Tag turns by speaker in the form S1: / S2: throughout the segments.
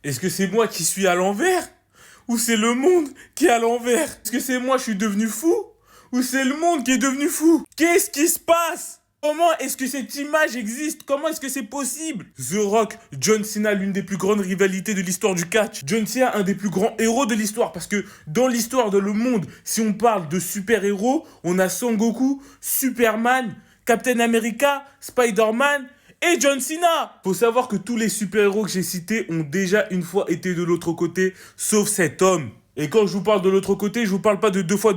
S1: Est-ce que c'est moi qui suis à l'envers? Ou c'est le monde qui est à l'envers? Est-ce que c'est moi qui suis devenu fou? Ou c'est le monde qui est devenu fou? Qu'est-ce qui se passe? Comment est-ce que cette image existe? Comment est-ce que c'est possible? The Rock, John Cena, l'une des plus grandes rivalités de l'histoire du catch. John Cena, un des plus grands héros de l'histoire. Parce que dans l'histoire de le monde, si on parle de super-héros, on a Son Goku, Superman, Captain America, Spider-Man et John Cena. Faut savoir que tous les super-héros que j'ai cités ont déjà une fois été de l'autre côté, sauf cet homme. Et quand je vous parle de l'autre côté, je vous parle pas de deux fois.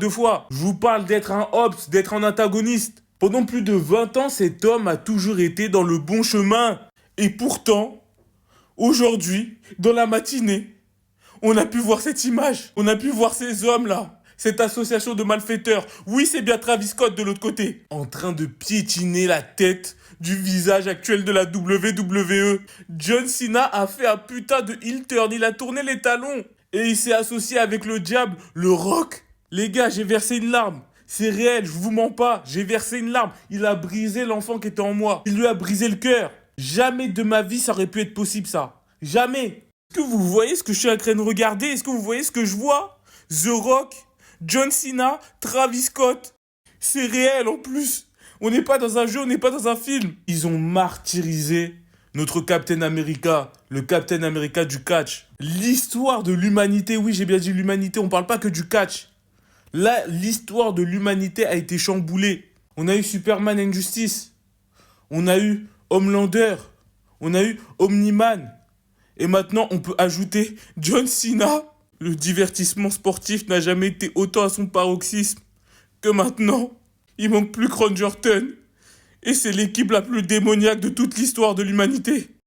S1: Je vous parle d'être un Hobbs, d'être un antagoniste. Pendant plus de 20 ans, cet homme a toujours été dans le bon chemin. Et pourtant, aujourd'hui, dans la matinée, on a pu voir cette image. On a pu voir ces hommes-là. Cette association de malfaiteurs. Oui, c'est bien Travis Scott de l'autre côté. En train de piétiner la tête du visage actuel de la WWE. John Cena a fait un putain de heel turn. Il a tourné les talons. Et il s'est associé avec le diable, le Rock. Les gars, j'ai versé une larme. C'est réel, je vous mens pas. J'ai versé une larme. Il a brisé l'enfant qui était en moi. Il lui a brisé le cœur. Jamais de ma vie ça aurait pu être possible ça. Jamais. Est-ce que vous voyez ce que je suis en train de regarder? Est-ce que vous voyez ce que je vois? The Rock, John Cena, Travis Scott. C'est réel en plus. On n'est pas dans un jeu, on n'est pas dans un film. Ils ont martyrisé notre Captain America, le Captain America du catch. L'histoire de l'humanité, oui j'ai bien dit l'humanité, on parle pas que du catch. Là, l'histoire de l'humanité a été chamboulée. On a eu Superman Injustice. On a eu Homelander. On a eu Omni-Man. Et maintenant, on peut ajouter John Cena. Le divertissement sportif n'a jamais été autant à son paroxysme que maintenant. Il manque plus que Randy Orton. Et c'est l'équipe la plus démoniaque de toute l'histoire de l'humanité.